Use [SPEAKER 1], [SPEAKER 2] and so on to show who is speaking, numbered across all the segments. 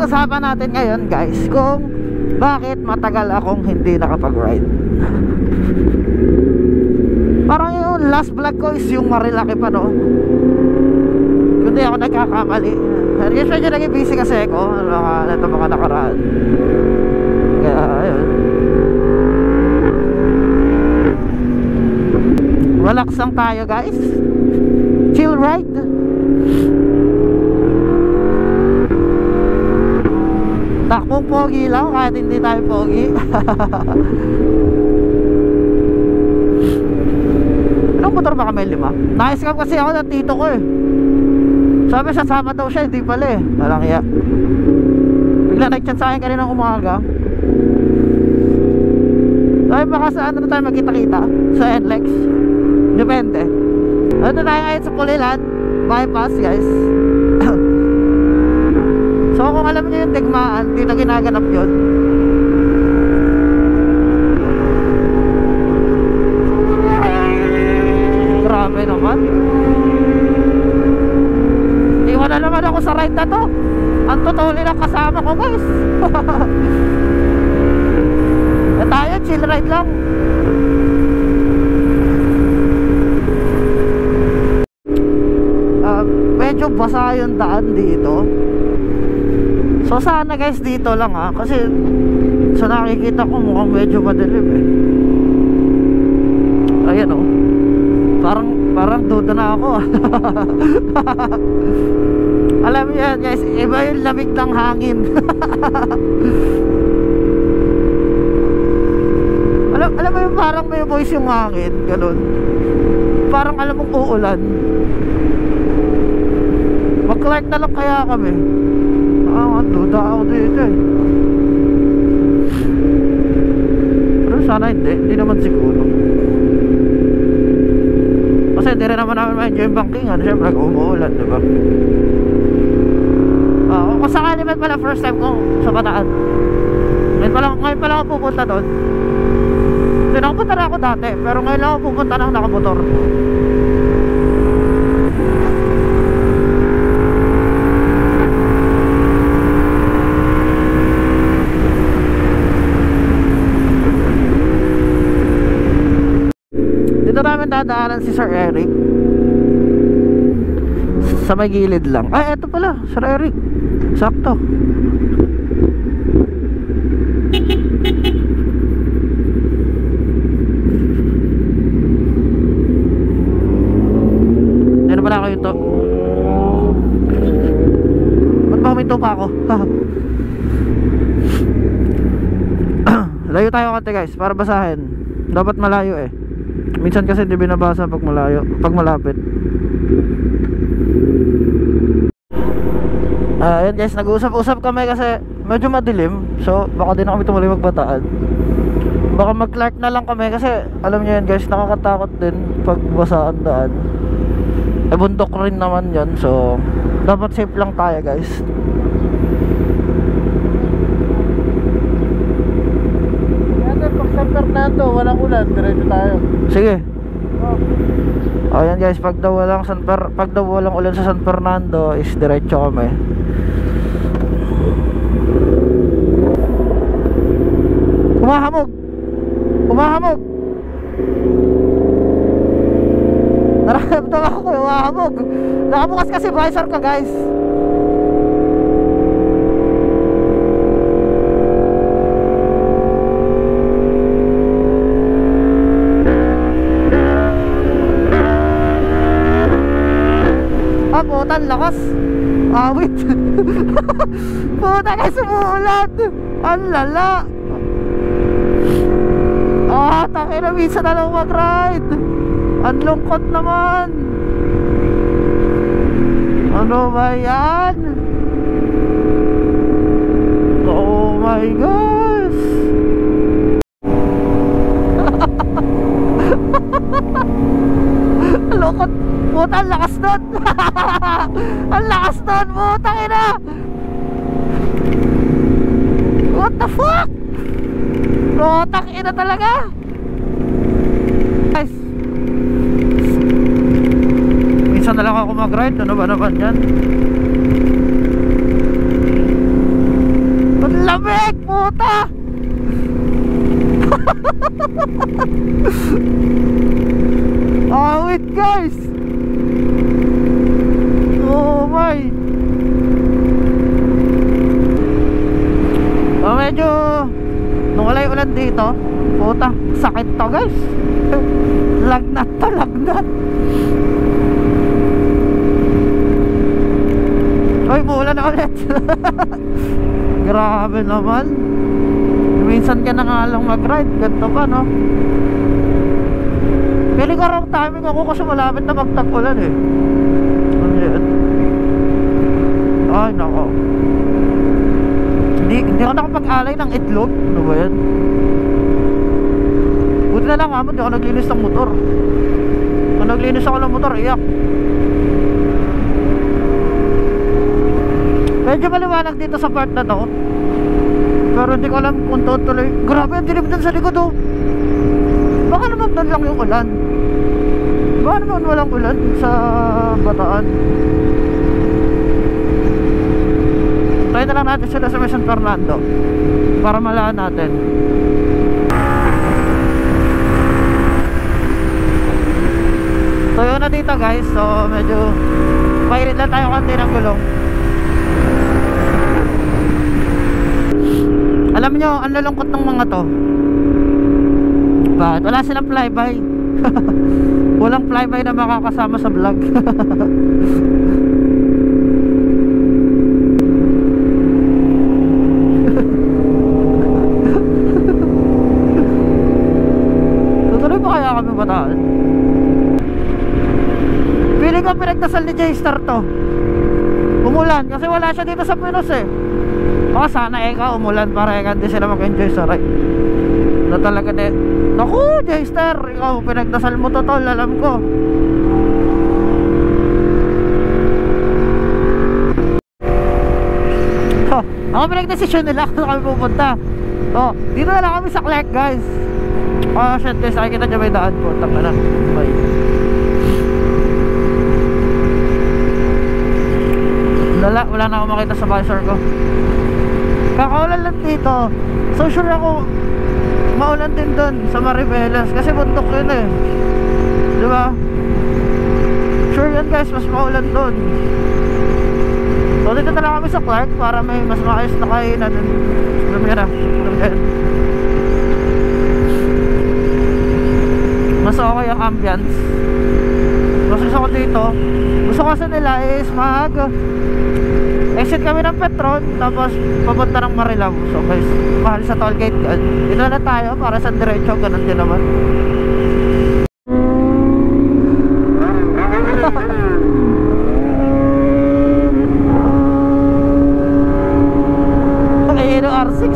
[SPEAKER 1] pag-usapan natin ngayon guys kung bakit matagal akong hindi nakapag-ride. Parang yung last vlog ko is yung Marilaki pa, no? Kundi ako nagkakamali. Yes, medyo naging busy kasi ako ito mga nakaraan. Kaya ayun, relax lang tayo guys. Chill ride. Takbong pogi lang kahit hindi tayo pogi. Anong motor ba kami? 5? Na-scam kasi ako ng tito ko eh. Sabi sasama daw siya, hindi pala eh. Walang iya. Bigla nag-chat sa akin kaninang umaga. Sabi baka sa ano tayo magkita-kita? Sa NLEX. Depende. Ano tayo ngayon sa Pulilan bypass guys. So kung alam niyo yung digmaan, dito ginaganap yun. Grabe naman. Iwan na naman ako sa ride na to. Ang totoo nilang kasama ko guys. E tayo, chill ride lang. Medyo basa yung daan dito. So sana guys dito lang ha, kasi sa nakikita ko mukhang medyo madilim eh. Ayan oh. Parang duda na ako. Alam niyo yan guys, iba yung lamig ng hangin. Alam mo yung parang may voice yung hangin, ganun. Parang alam mong uulan. Mag-clark na lang kaya kami. Duda ako dito eh. Pero sana hindi naman siguro. Kasi hindi rin naman namin ma-enjoy yung bankingan. Siyempre umuulan, diba? Kung sakali man pala first time ko sa Bataan. Ngayon pala ako pupunta doon. Hindi, nakapunta na ako dati, pero ngayon lang ako pupunta ng nakamotor. Dito namin dadaanan si Sir Eric. Sa may gilid lang. Ay, eto pala, Sir Eric. Sakto. Ano pala ako ito? Ba't ba huminto pa ako? Layo tayo konti guys, para basahin. Dapat malayo eh. Minsan kasi hindi binabasa pag malayo, pag malapit. Ayan guys, nag-uusap-usap kami kasi medyo madilim. So baka din na kami tumuloy magbataan. Baka mag-clark na lang kami kasi alam niyo yan guys, nakakatakot din pag basaan daan. Eh bundok rin naman yan, so dapat safe lang tayo guys. Pag San Fernando walang ulan, diretso tayo. Sige. Ayan guys, pag daw walang ulan sa San Fernando is diretso kami. Humahamog. Nararamdaman ako humahamog. Nakabukas kasi visor ka guys. Putan, lakas. Wait. Puta guys, umuulan. Ang lala. Takina, minsan na lang mag-ride. Ang lungkot naman. Ano ba yan? Oh my gosh. Lungkot. Puta, ang lakas nun. Ang lakas nun, putang ina. What the fuck? Putang ina talaga. Guys, minsan na lang ako mag-ride. Ano ba naman yan? lamig! Puta! Awit guys! Oh my! Oh, medyo nung wala yung ulan dito, puta, sakit to guys. Lagnat to, lagnat. Uy, muulan na ulit. Grabe naman. Minsan ka na nga lang mag-ride, ganito pa no. Pili ka wrong timing ako kasi malapit na magtag-ulan eh. Ano yan? Ay nako, hindi ako nakapag-alay ng itlog. Ano ba yan? Buti na lang ha, hindi ako naglinis ng motor. Kung naglinis ako ng motor, iyak. Medyo maliwanag dito sa part na to, pero hindi ko alam kung tutuloy. Grabe ang dilim dun sa likod oh. Baka naman doon lang yung ulan. Baka naman walang ulan sa Bataan. Try na lang natin sila sa San Fernando para malahan natin. So yun na dito guys. So medyo pahirit lang tayo konti ng gulong. Alam nyo, ang lalungkot ng mga to, bakit? Wala silang flyby. Walang flyby na makakasama sa vlog. Tutuloy pa kaya kami Bataan? Feeling ko pinagdasal ni J-Star to. Umulan kasi wala siya dito sa Pinos eh. Baka sana eka umulan para eka hindi sila mag-enjoy sa ride. Na talaga din. Naku, J-Star, ikaw pinagdasal mo to tol, alam ko. So, ako pinagdesisyon nila kung kami pupunta. So, dito na lang kami sa Clark guys. Oh shit guys, nakikita nyo may daan po. Tama na. Bye. Wala na ako makita sa visor ko. Kakaulan lang dito. So sure ako maulan din doon sa Maribeles kasi bundok yun eh. Diba? Sure yan guys, mas maulan doon. So dito na lang kami sa Clark para may mas maayos na kainan. Alam nyo na. Mas okay ang ambience. Kasi gusto ko dito, gusto kasi nila is exit kami ng Petron tapos papunta ng Marilao. So guys, mahal sa toll gate. Dito na tayo para sa diretso, ganun din naman. Ayun yung R6.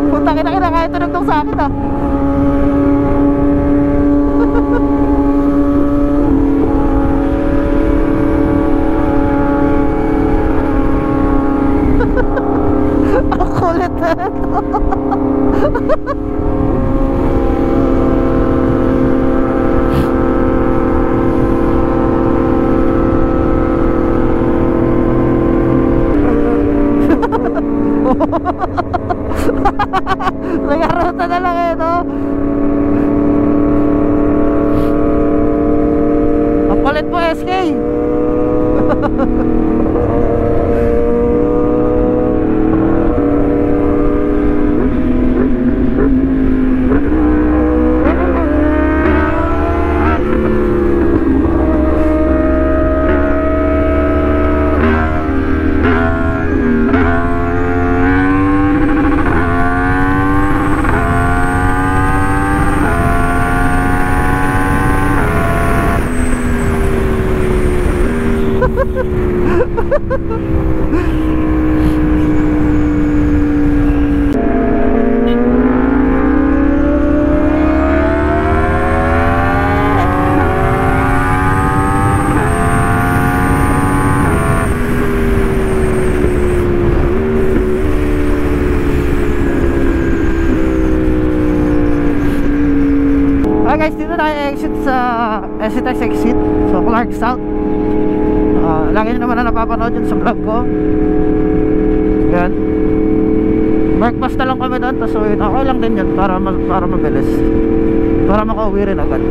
[SPEAKER 1] Punta kita kahit tunog sa akin ah. Ang kulit na ito. Nagaruta na lang ito. Ang kulit mo SK. Guys, dito tayo exit sa SCTEX exit. So Clark South. Lagi nyo naman na napapanood yun sa vlog ko. Yan. breakfast na lang kami doon, tapos uwi na. Okay lang din yun para mabilis, para makauwi rin agad.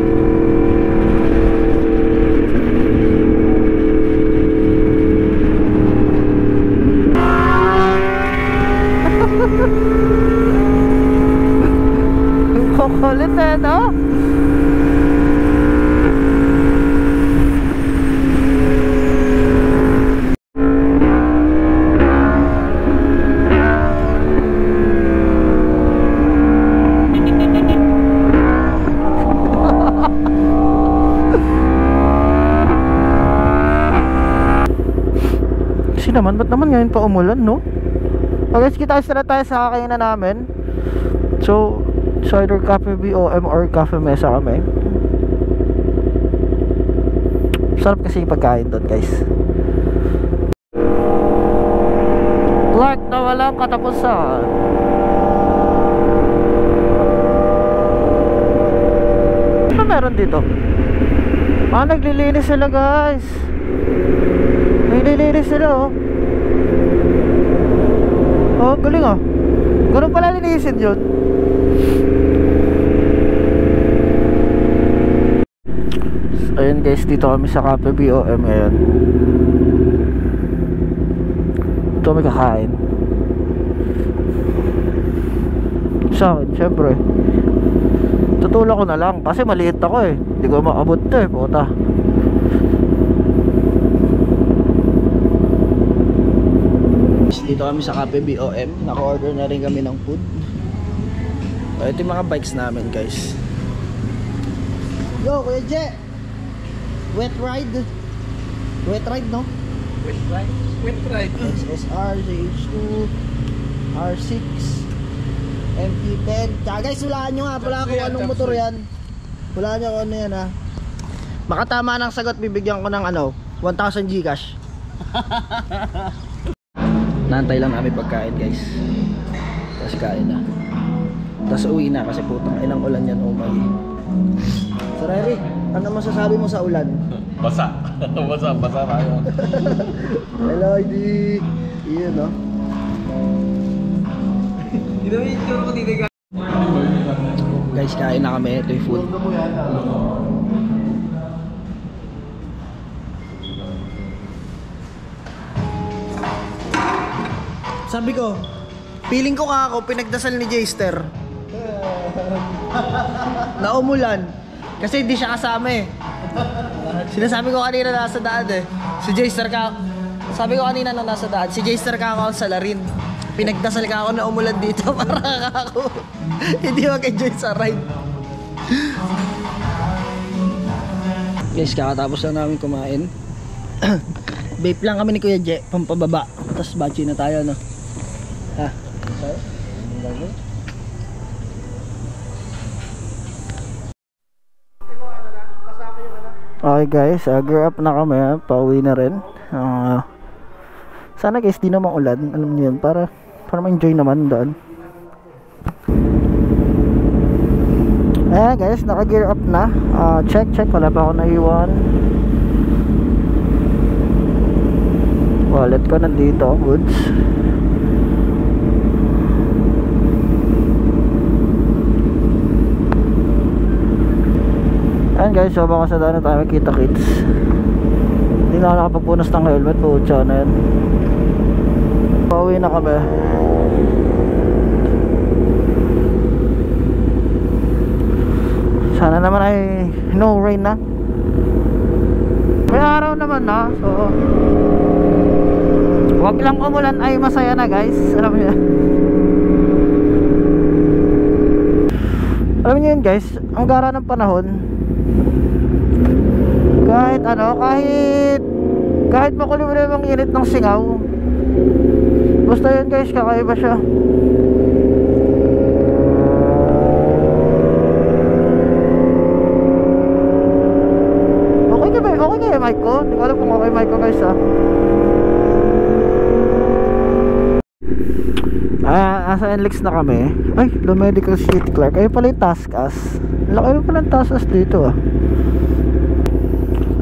[SPEAKER 1] Kukulit eh, no? Naman, ba't naman ngayon pa umulan, no? Okay, kita na tayo sa kakainan namin. So, either Cafe BOM or Cafe Mesa kami. Sarap kasi yung pagkain doon, guys. Clark na walang katapusan. Ano meron dito? Naglilinis sila, guys. Naglilinis sila, oh. Oh, galing, oh. Ganun pala linisin yun. So, ayun guys, dito kami sa Cafe BOM ngayon. Ito kami kakain. Sa akin, syempre tutulak ko na lang kasi maliit ako eh. Hindi ko maabot to eh, puta. Dito kami sa Cafe BOM. Naka-order na rin kami ng food. Ito yung mga bikes namin, guys. Yo, Kuya Je! Wet ride. Wet ride, no?
[SPEAKER 2] Wet ride? Wet ride.
[SPEAKER 1] SSR, CH2, R6, MP10. Tsaka guys, hulaan nyo nga pala kung anong motor yan. Hulaan nyo kung ano yan, ha. Baka tama ng sagot, bibigyan ko ng 1,000 Gcash. Naantay lang namin pagkain, guys. Tapos kain na. Tapos uwi na kasi putang inang ulan yan, oh my. Sir Eric, ano masasabi mo sa ulan?
[SPEAKER 2] Basa. Basa tayo.
[SPEAKER 1] Hello, ID. Iyon, no? Guys, kain na kami. Ito yung food. Sabi ko, feeling ko ka ako pinagdasal ni Jester na umulan kasi hindi siya kasama eh. Sinasabi ko kanina nasa daan eh. Si Jester ka. Sabi ko kanina nung nasa daan, si Jester ka ako sa Larin. Pinagdasal ka ako na umulan dito para ka ako hindi mag-enjoy sa ride. Guys, kakatapos lang namin kumain. Vape lang kami ni Kuya Je, pampababa. Tapos bachi na tayo, no? Ha? Okay guys, gear up na kami, pauwi na rin. Sana guys di naman ulan, alam niyo yun, para ma-enjoy naman doon. Guys, naka-gear up na. Check, wala pa ako naiwan. Wallet ko nandito, goods. Ayan guys, so baka sa daan na tayo makita kids. Hindi na ako nakapagpunas ng helmet po, tsa na yan. Pauwi na kami. Sana naman ay no rain na. May araw naman na, so wag lang umulan ay masaya na guys. Alam niyo. Alam niyo yun guys, ang gara ng panahon. Kahit makulimlim ang init ng singaw, basta yun guys, kakaiba siya. Okay kaya mic ko? Hindi ko alam kung okay mic ko guys ha. Nasa NLEX na kami. Ay, Lumedical City Clark. Ayun pala yung Taskas. Laki mo pala yung Taskas dito ah.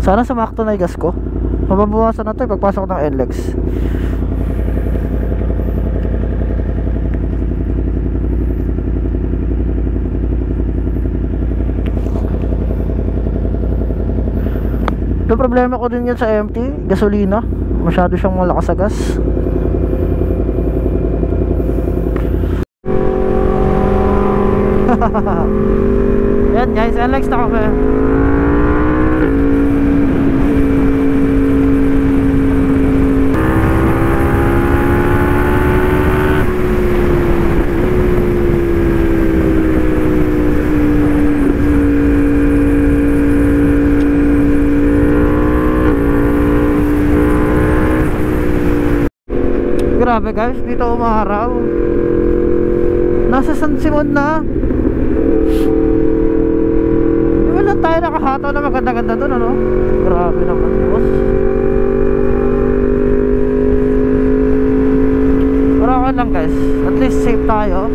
[SPEAKER 1] Sana sumakto na yung gas ko. Mababawasan na ito pagpasok ng NLEX. Pero problema ko din yan sa MT, gasolina. Masyado siyang malakas sa gas. Yan guys, NLEX na kami. Grabe guys, dito umaraw. Nasa San Simon na. Di ba lang tayo nakahataw na maganda-ganda dun, ano? Grabe naman, boss. Pero okay lang guys, at least safe tayo.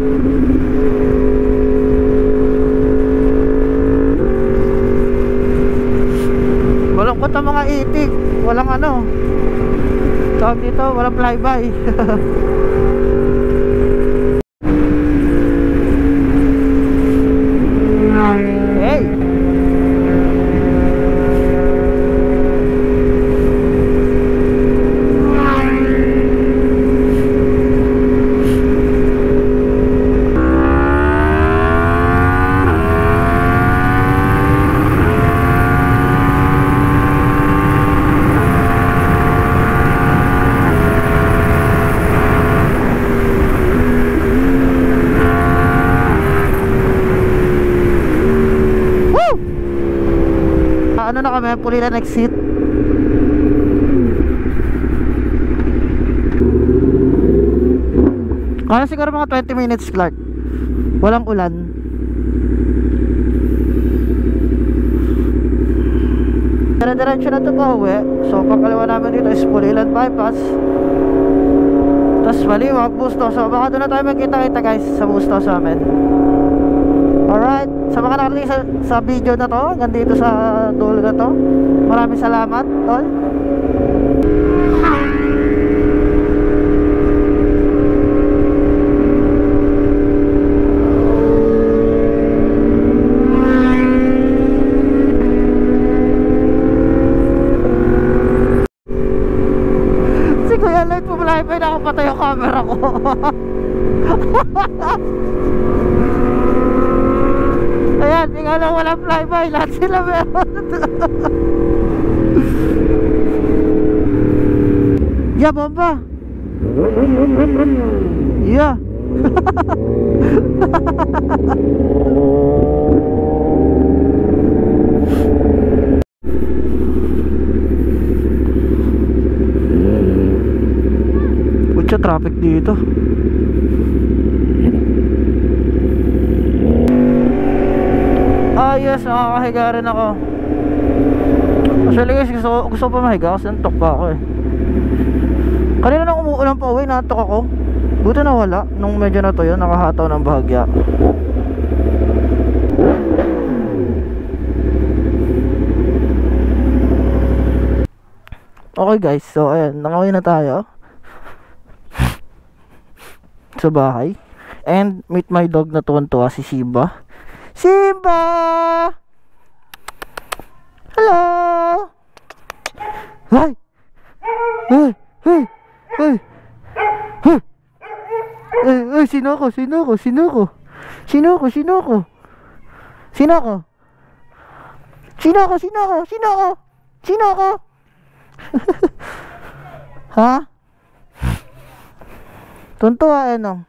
[SPEAKER 1] Malungkot ang mga itik. Walang ano, tawag dito, walang flyby. Hey! Ano na kami, Pulilan exit. Kaya siguro mga 20 minutes, Clark. Walang ulan. Dire-diretso na ito pa uwi. So pagkaliwa namin dito is Pulilan bypass. Tapos maliwag, Bustos. So baka doon na tayo magkita-kita guys sa Bustos amin. Alright, sa mga nakarating sa video na to, hanggang dito sa dulo na to, maraming salamat, tol. Si Kuya Lloyd pumalay pa, nakapatay yung camera ko. Ayan, ikaw lang walang flyby. Lahat sila meron. Yeah, bomba. Yeah. Putya, traffic dito. Ah yes, nakakahiga rin ako. Actually guys, gusto ko pa mahiga kasi nantok pa ako eh. Kanina nang umuulan pa uwi, nantok ako. Buti na wala, nung medyo na to yun, nakahataw ng bahagya. Okay guys, so ayan, nakauwi na tayo sa bahay. And meet my dog na tuwan-tuwa, si Simba. Simba! Hello! Hi! Hey! Hey! Hey! Hey! Hey! Sino ko? Sino ko? Sino ko? Sino ko? Sino ko? Sino ko? Sino ko? Sino ko? Sino ko? Sino ko? Ha? Tuntua eh no?